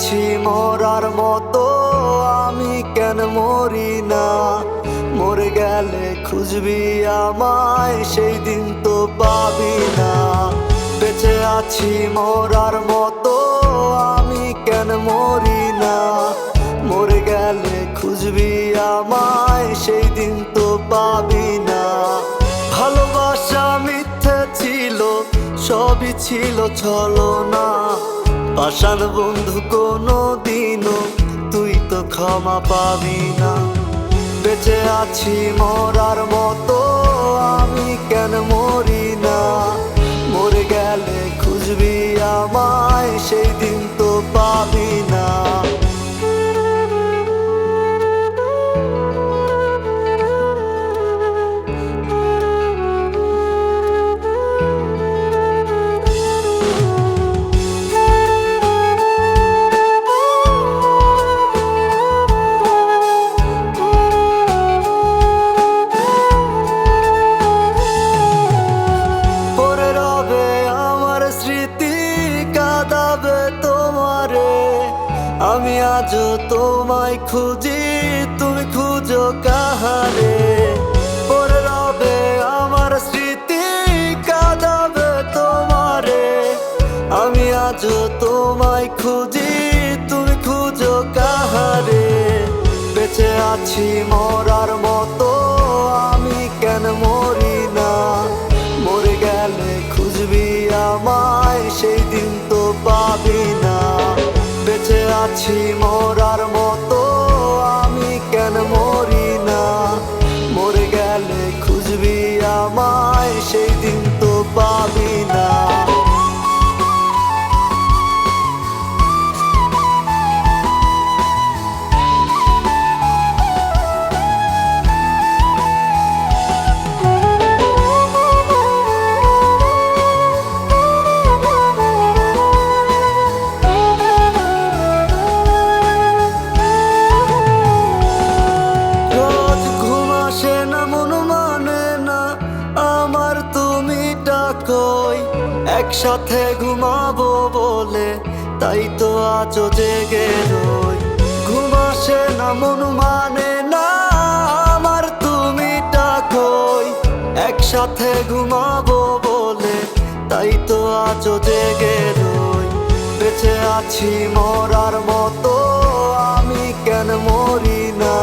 আছি মরার মতো, আমি কেন মরি না? মরে গেলে খুঁজবি আমায়, সেই দিন তো পাবি না। বেঁচে আছি মরার মতো, আমি কেন মরি না? মরে গেলে খুঁজবি আমায়, সেই দিন তো পাবি না। ভালোবাসা মিথ্যে ছিল, সবই ছিল ছলনা। পাষাণ বন্ধু কোনো দিনও তুই তো ক্ষমা পাবি না। বেঁচে আছি মরার মতো, আমি কেন মরি না? মরে গেলে খুঁজবি আমায়, সেই দিন তো পাবি না। আমি আজও তোমায় খুঁজি, তুমি খুঁজো কাহারে? পরে রবে আমার স্মৃতি, কাঁদাবে তোমারে। আমি আজও তোমায় খুঁজি, তুমি খুঁজো কাহারে? বেঁচে আছি মরার মতো, আমি কেন মরি না? মরে গেলে খুঁজবি আমায়, সেই দিন তো পাবি না। বেঁচে আছি মরার মতো, আমি কেন মরি না? মরে গেলে খুঁজবি আমায়, সেই দিন তো পাবি না। একসাথে ঘুমাবো বলে তাই তো আজও জেগে রই। ঘুম আসে না, মন মানে না আমার, তুমি ডাকোই। একসাথে ঘুমাবো বলে তাই তো আজও জেগে রই। বেঁচে আছি মরার মতো, আমি কেন মরি না?